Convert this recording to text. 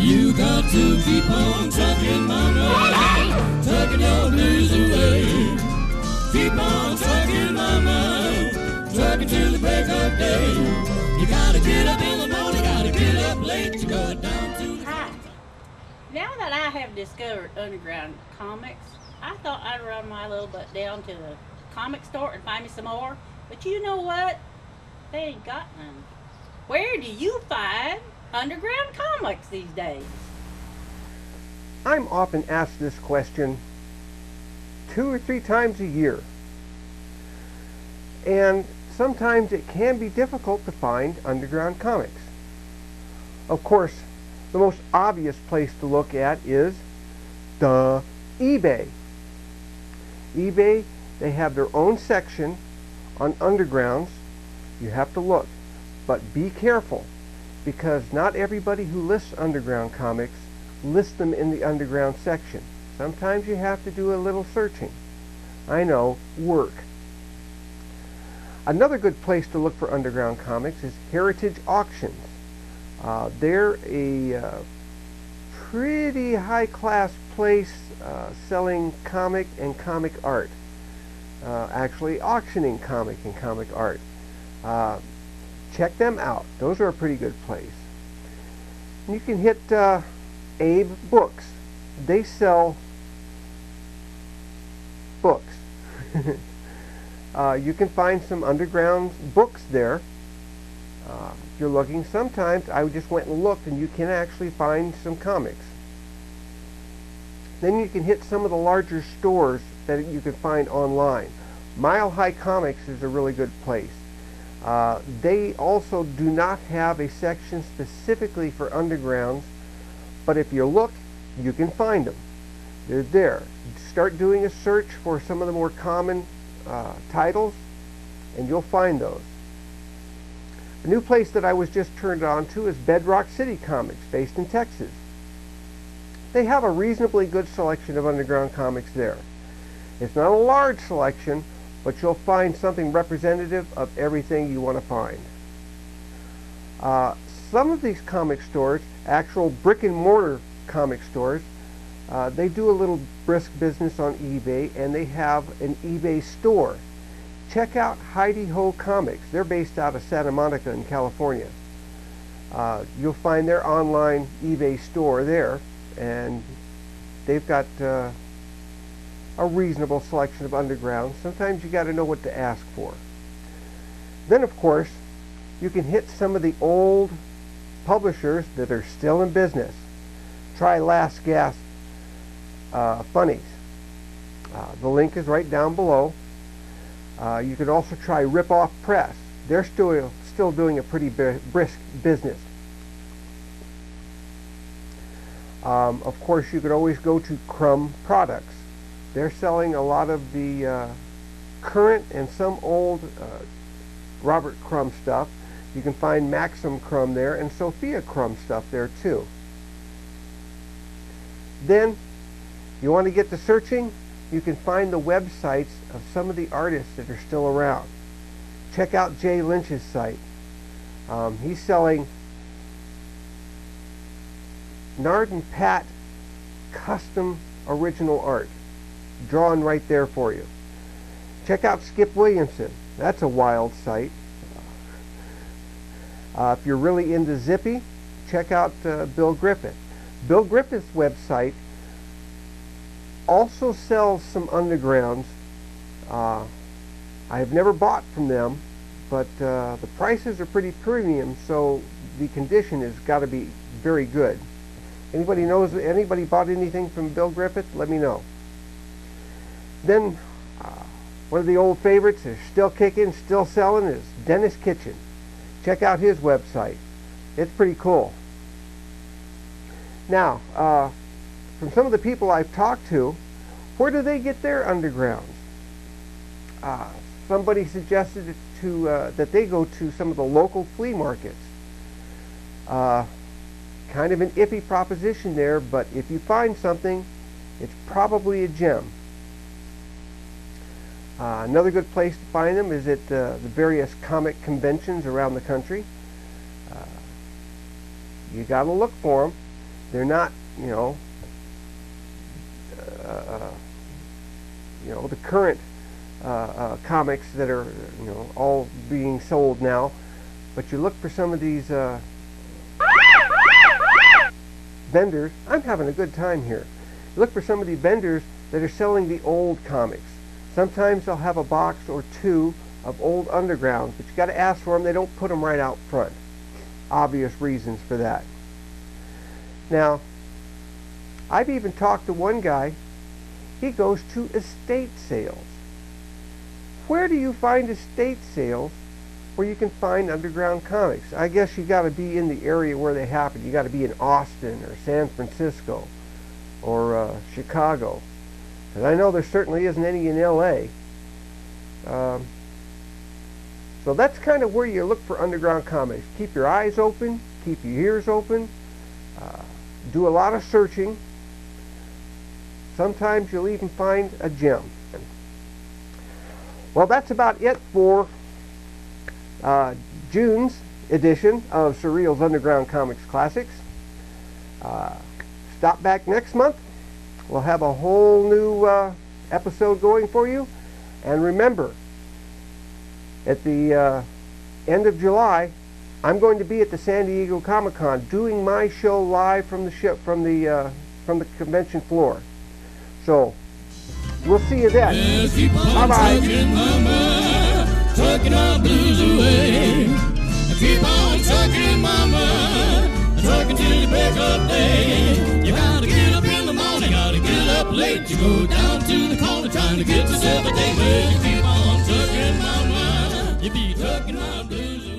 You got to keep on trucking, mama, trucking your blues away. Keep on trucking, mama, trucking till the break of day. You gotta get up in the morning, gotta get up late to go down to the... Hi. Now that I have discovered Underground Comix, I thought I'd run my little butt down to the comic store and find me some more. But you know what? They ain't got none. Where do you find Underground Comix these days? I'm often asked this question 2 or 3 times a year. And sometimes it can be difficult to find Underground Comix. Of course, the most obvious place to look at is eBay. eBay, they have their own section on Undergrounds. You have to look, but be careful, because not everybody who lists Underground Comix lists them in the Underground section. Sometimes you have to do a little searching. I know, work. Another good place to look for Underground Comix is Heritage Auctions. They're a pretty high-class place selling comic and comic art. Actually auctioning comic and comic art. Check them out. Those are a pretty good place. And you can hit Abe Books. They sell books. You can find some underground books there. If you're looking, sometimes I just went and looked and you can actually find some comics. Then you can hit some of the larger stores that you can find online. Mile High Comics is a really good place. They also do not have a section specifically for undergrounds, but if you look, you can find them. They're there. Start doing a search for some of the more common titles, and you'll find those. A new place that I was just turned on to is Bedrock City Comics, based in Texas. They have a reasonably good selection of underground comics there. It's not a large selection, but you'll find something representative of everything you want to find. Some of these comic stores, actual brick and mortar comic stores, they do a little brisk business on eBay, and they have an eBay store. Check out Heidi Ho Comics. They're based out of Santa Monica in California. You'll find their online eBay store there, and they've got a reasonable selection of underground. Sometimes you got to know what to ask for. Then, of course, you can hit some of the old publishers that are still in business. Try Last Gasp Funnies. The link is right down below. You can also try Rip Off Press. They're still doing a pretty brisk business. Of course, you could always go to Crumb Products. They're selling a lot of the current and some old Robert Crumb stuff. You can find Maxim Crumb there and Sophia Crumb stuff there too. Then, you want to get to searching? You can find the websites of some of the artists that are still around. Check out Jay Lynch's site. He's selling Nard and Pat custom original art, drawn right there for you. Check out Skip Williamson. That's a wild site. If you're really into Zippy, check out Bill Griffith. Bill Griffith's website also sells some undergrounds. I have never bought from them, but the prices are pretty premium, so the condition has got to be very good. Anybody bought anything from Bill Griffith? Let me know. Then one of the old favorites is still kicking, still selling is Dennis Kitchen. Check out his website. It's pretty cool. Now, from some of the people I've talked to, where do they get their undergrounds? Somebody suggested that they go to some of the local flea markets. Kind of an iffy proposition there, but if you find something, it's probably a gem. Another good place to find them is at the various comic conventions around the country. You got to look for them. They're not, the current comics that are, all being sold now. But you look for some of these vendors. I'm having a good time here. You look for some of the vendors that are selling the old comics. Sometimes they'll have a box or two of old Underground, but you got to ask for them. They don't put them right out front. Obvious reasons for that. Now, I've even talked to one guy. He goes to estate sales. Where do you find estate sales where you can find Underground comics? I guess you got to be in the area where they happen. You got to be in Austin or San Francisco or Chicago. And I know there certainly isn't any in LA. So that's kind of where you look for Underground comics. Keep your eyes open, keep your ears open, do a lot of searching. Sometimes you'll even find a gem. Well, that's about it for June's edition of Surreal's Underground Comics Classics. Stop back next month. We'll have a whole new episode going for you. And remember, at the end of July, I'm going to be at the San Diego Comic-Con doing my show live from the convention floor. So we'll see you then. Bye-bye. Trucking our blues away. I keep on trucking, mama, trucking till the break of day. You gotta get up in the morning, gotta get up late. You go down to the corner trying to get yourself a day. Well, you keep on trucking, mama, you be trucking my blues away.